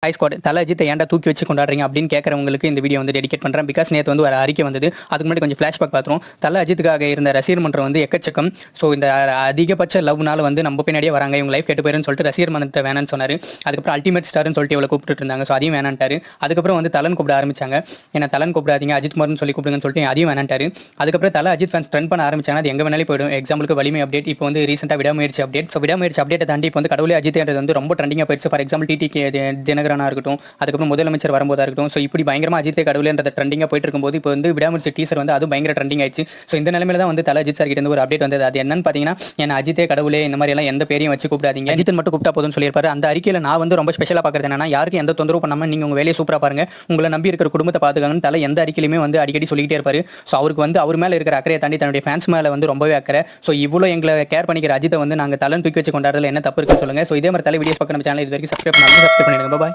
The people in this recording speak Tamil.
ஹை ஸ்குவாட் தல அஜித்தை ஏன்டா தூக்கி வச்சு கொண்டாடுறீங்க அப்படின்னு கேட்கறவங்களுக்கு இந்த வீடியோ வந்து டெடிகேட் பண்ணுறேன். பிகாஸ் நேற்று வந்து ஒரு அறிக்கை வந்தது. அதுக்கு முன்னாடி கொஞ்சம் ஃப்ளாஷ்பேக் பார்த்துரும். தல அஜித்துக்காக இருந்த ரசிகர் மன்றம் வந்து எக்கச்சக்கம். ஸோ இந்த அதிகபட்ச லவ்னால வந்து நம்ம பின்னாடியே வராங்க, இவங்க லைஃப் கெட்டு போயிருன்னு சொல்லிட்டு ரசிகர் மன்றத்தை வேணான்னு சொன்னார். அதுக்கப்புறம் அல்டிமேட் ஸ்டார்னு சொல்லிட்டு இவ்வளோ கூப்பிட்டு இருந்தாங்க. ஸோ அதையும் வேணான்ட்டாரு. அதுக்கப்புறம் வந்து தலன் கூப்பிட ஆரம்பிச்சாங்க. ஏன்னா தலன் கூப்பிடாதீங்க அஜித் குமார்னு சொல்லி கூப்பிடுங்கன்னு சொல்லிட்டு அதையும் வேணான்ட்டாரு. அதுக்கப்புறம் தல அஜித் ஃபேன்ஸ் ட்ரெண்ட் பண்ண ஆரம்பிச்சாங்க. அது எங்கே வேணாலும் போயிடும். எக்ஸாம்பிளுக்கு வலிமை அப்டேட், இப்போ வந்து ரீசெண்டாக விடாமுயற்சி அப்டேட். ஸோ விடாமுயற்சி அப்டேட்டை தாண்டி இப்போ வந்து கடவுளே அஜித்ன்றது வந்து ரொம்ப ட்ரெண்டிங்காக போயிடுச்சு. ஃபார் எக்ஸாம்பிள் டிடிகே தினகரனா இருக்கட்டும், அதுக்கப்புறம் முதலமைச்சர் வரும்போதா இருக்கட்டும். ஸோ இப்படி பயங்கரமாக அஜித்தே கடவுளேன்றத ட்ரெண்டிங்காக போயிட்டு இருக்கும்போது இப்போ வந்து விடாமுயற்சி டீசர் வந்து அது பயங்கர ட்ரெண்டிங் ஆயிடுச்சு. ஸோ இந்த நிலைமையில தான் வந்து தல அஜித் சார் கிட்ட இருந்து ஒரு அப்டேட் வந்தது. அது என்னன்னு பார்த்தீங்கன்னா, என்ன அஜித்தே கடவுளே இந்த மாதிரி எல்லாம் எந்த பேரையும் வச்சு கூப்பிடாதீங்க, அஜித் மட்டும் கூப்பிட்டா போதும்னு சொல்லியிருப்பாரு. அந்த அறிக்கையில் நான் வந்து ரொம்ப ஸ்பெஷலாக பார்க்குறது என்னன்னா, யாருக்கும் எந்த தொந்தரவு பண்ணாமல் நீங்கள் உங்கள் வேலையை சூப்பராக பாருங்க, உங்களை நம்பி இருக்கிற குடும்பத்தை பார்த்துக்காங்கன்னு தலை எந்த அறிக்கையிலுமே வந்து அடிக்கடி சொல்லிக்கிட்டே இருப்பாரு. ஸோ அவருக்கு வந்து அவர் மேலே இருக்கிற அக்கறையை தாண்டி தன்னுடைய ஃபேன்ஸ் மேலே வந்து ரொம்பவே அக்கறை. ஸோ இவ்வளோ எங்களை கேர் பண்ணிக்கிற அஜித்தை வந்து நாங்கள் தலன் தூக்கி வச்சு கொண்டாடுறதுல என்ன தப்பு இருக்குன்னு சொல்லுங்க. ஸோ இதே மாதிரி தலை வீடியோஸ் பார்க்க நம்ம சேனல் இது வரைக்கும் சப்ஸ்கிரைப் பண்ணிடுங்க. பாய்.